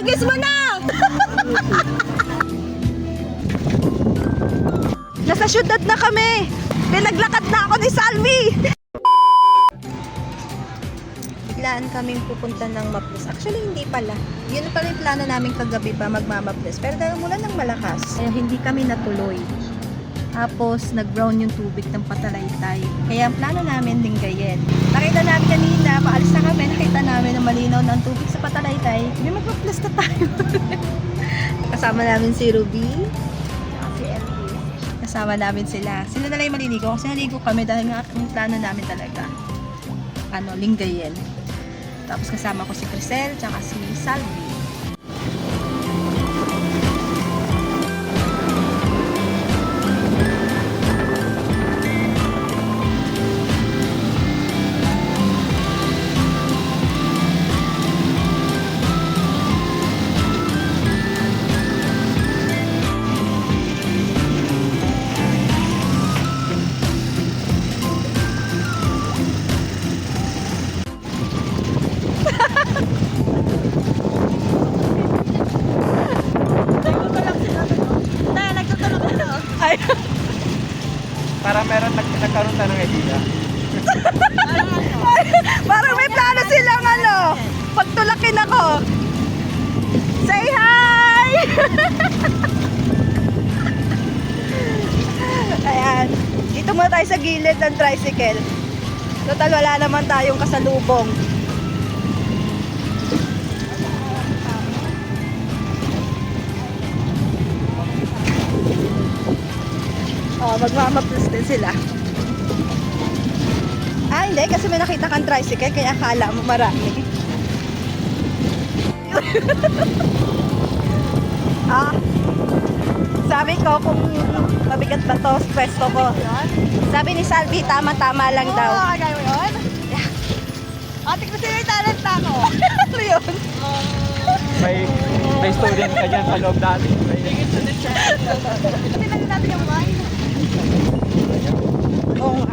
Hagis mo na! Nasa syudad na kami. Pinaglakad na ako ni Salvi. Biglaan kaming pupunta ng Maples. Actually, hindi pala. Yun pala yung plano namin kagabi pa magmamaples. Pero dahil mula ng malakas, kaya hindi kami natuloy. Tapos, nag-brown yung tubig ng Patalaytay. Kaya ang plano namin Lingayen. Nakita namin kanina, paalis na kami, nakita namin na malinaw ng tubig sa Patalaytay. May magpaplas na tayo. Kasama namin si Ruby. Si LB. Kasama namin sila. Sila na lang yung maliligo. Kasi naligo kami dahil nga ang plano namin talaga. Lingayen. Tapos kasama ko si Crisel, tsaka si Salvi. Para meron nagkaroon tayo ng idea. Parang may plano silang pagtulakin ako. Say hi! Ayan. Dito muna tayo sa gilid ng tricycle. Total wala naman tayong kasalubong. Magmamaplas din sila. Hindi. Kasi may nakita kang tricycle, kaya akala mo marami. Sabi ko kung mabigat ba to, pwesto ko. Sabi ni Salvi, tama-tama lang daw. Oo, kagaya mo yun? Ate ko sila yung talent ako. Ano yun? May student ka dyan sa loob natin. Tingnan natin yung wine. Oo nga.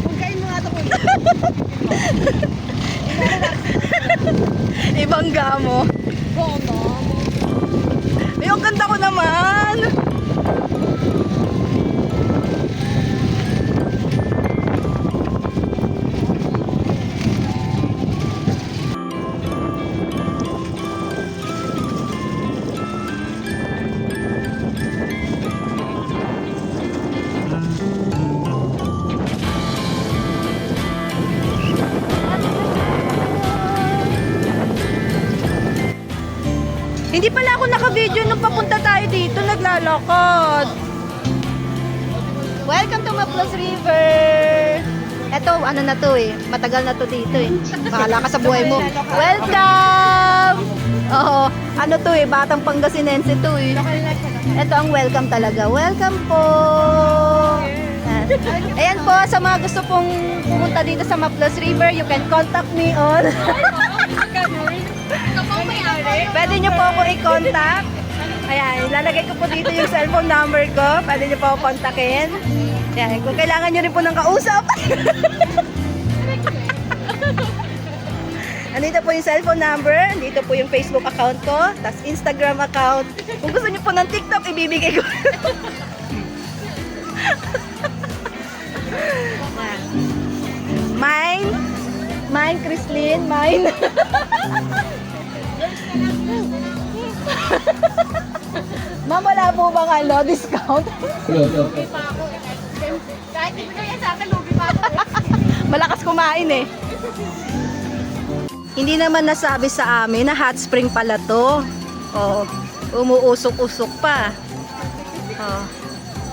Hugayin mo nga ito kung Ibangga mo. Oo, no. Ang ganda ko naman. Hindi pala ako naka-video nung papunta tayo dito, naglalakad. Welcome to Maples River. Eto, na to matagal na to dito Bahala ka sa buhay mo. Welcome! Oo, to batang Pangasinense to Eto ang welcome talaga. Welcome po! Ayan po, sa mga gusto pong pumunta dito sa Maples River, you can contact me on... Pwede nyo po ako i-contact. Ayan, ilalagay ko po dito yung cellphone number ko. Pwede nyo po ako kontakin. Ayan, kung kailangan nyo rin po ng kausap. Andito po yung cellphone number. Dito po yung Facebook account ko. Tapos Instagram account. Kung gusto nyo po ng TikTok, ibibigay ko. Mine, Chrislyn, mine. Ma'am, wala po bang discount? Kahit hindi ko yan sa akin, lugi pa ako. Malakas kumain Hindi naman nasabi sa amin na hot spring pala to. Umuusok-usok pa.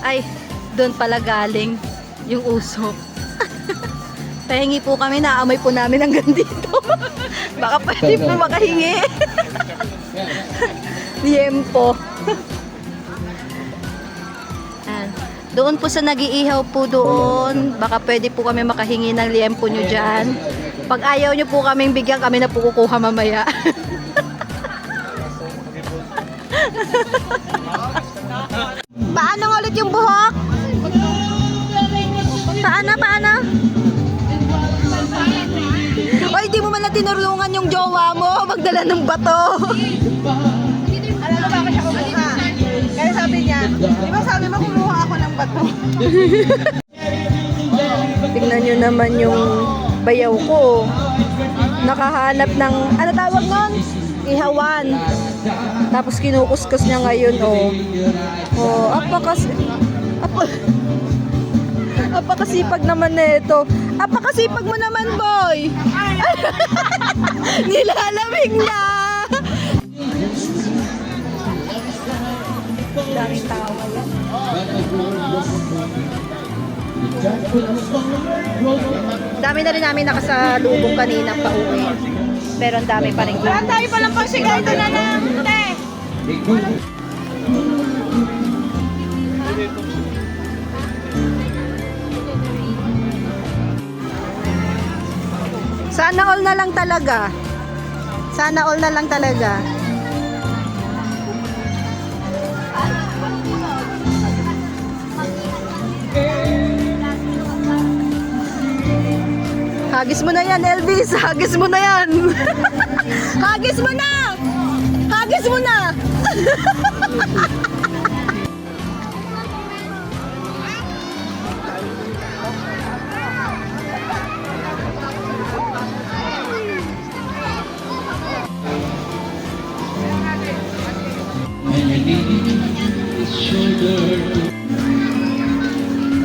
Ay, doon pala galing yung usok. Pahingi po kami, naamoy po namin hanggang dito. Baka pwede po makahingi. Liempo. Doon po sa nag-iihaw po doon, baka pwede po kami makahingi ng liempo nyo dyan. Pag ayaw nyo po kaming bigyan, kami na po kukuha mamaya. Paano ulit yung buhok? Paano? Oy, hindi mo man na tinulungan yung jowa mo magdala ng bato. Alam mo bakit siya kumuha? Kaya sabi niya, di ba sabi mo kumuha ako ng bato? Tingnan nyo naman yung bayaw ko. Nakahanap ng, ano tawag nun? Ihawan. Tapos kinukuskus niya ngayon, oh. Oh, apakasipag naman na ito. Apakasipag mo naman, boy. Nilalamig na. Daming tawa yan. Dami na rin namin nakasalubong kanina pa uwi. Pero ang dami pa rin. Wala tayo palang pagsigaw ito na lang. Te! Sana all na lang talaga. Sana all na lang talaga. Hagis mo na yan, Elvis. Hagis mo na yan. Hagis mo na. Hagis mo na. And you need his shoulder to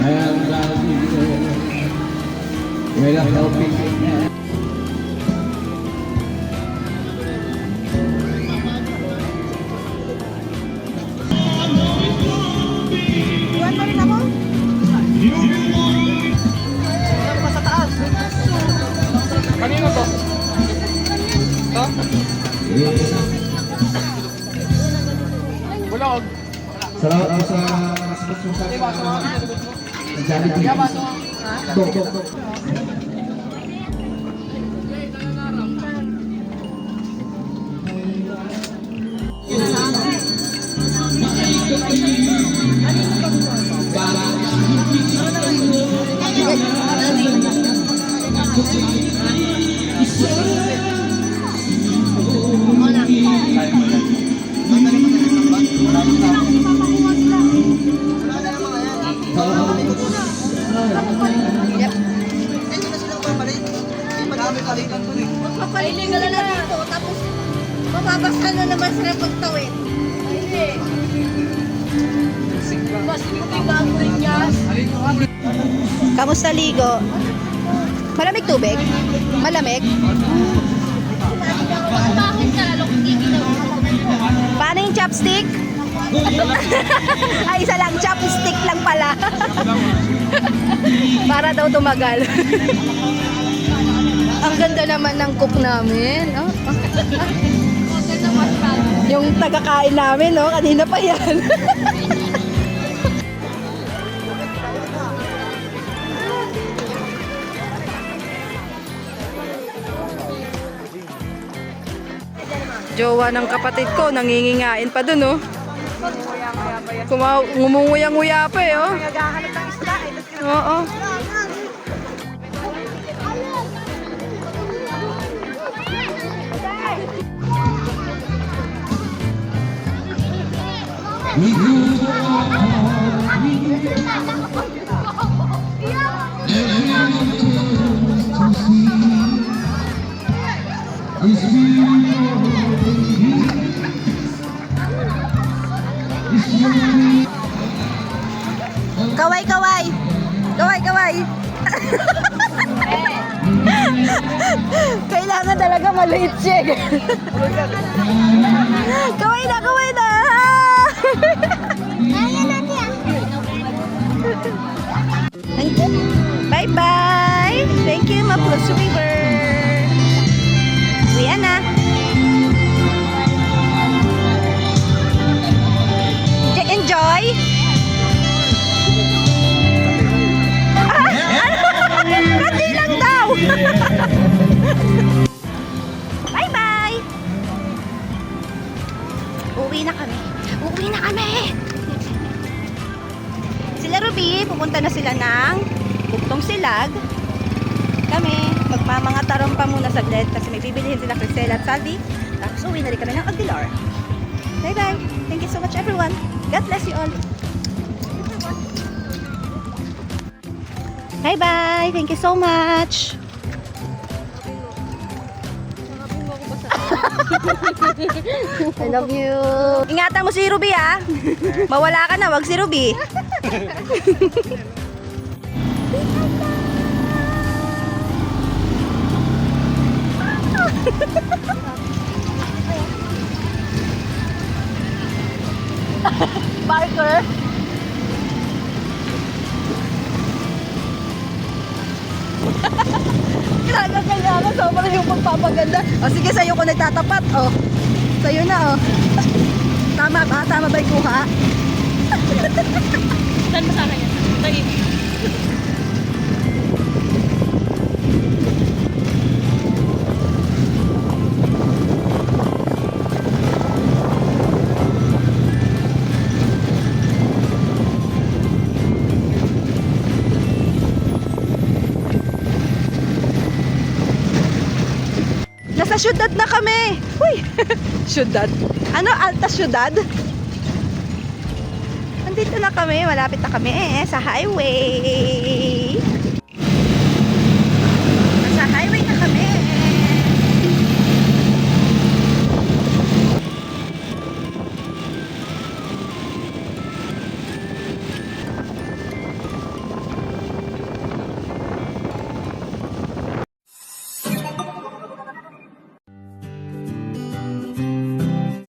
and I'll be there with a helping hand. Iwan mo rin ako? Kanino to? To? Bulog. Salamat po sa sponsor sa Jollibee. Tok. Magpapaling ka na dito, tapos mababasa na naman sila pagtawid. Hindi. Mas tingnan mo rin yan. Kamusta ligo? Malamig tubig? Malamig? Bakit ka lalong kikilaw? Paano yung chopstick? Ay, isa lang. Chopstick lang pala. Para daw tumagal. Ang ganda naman ng cook namin. Oh. Yung tagakain namin, no? Kanina pa yan. Jowa ng kapatid ko, nangingingain pa dun, oh. Ngumunguyang-nguya pa, eh, oh. Naghahanap ng isda eh. Oo. We grew Kaway, kaway. Kaway, kaway. Kailangan talaga maliit siya. Kaway na, kaway na. Thank you. Bye-bye. Thank you, Maplos River. Uwian na. Enjoy. Kasi lang daw. Bye-bye. Uwi na kami. Uwi na kami. Sila Ruby, pupunta na sila ng Bugtong Silag. Kami, magmamangata raw lang pa muna saglit kasi may bibilihin sila Crisel at Salvi. Tapos uwi na rin kami ng Aguilar. Bye-bye. Thank you so much everyone. God bless you all. Bye-bye. Thank you so much. I love you. Ingatan mo si Ruby ah. Mawala ka na, wag si Ruby. Parker. Kailangan sobrang yung pagpapaganda. O sige, sa'yo ko nagtatapat. O, sa'yo na o. Tama ba? Tama ba yung kuha? Saan mo sa akin yan? Lagi. Nasa syudad na kami. Uy, syudad. Ano? Alta syudad? Andito na kami. Malapit na kami sa highway.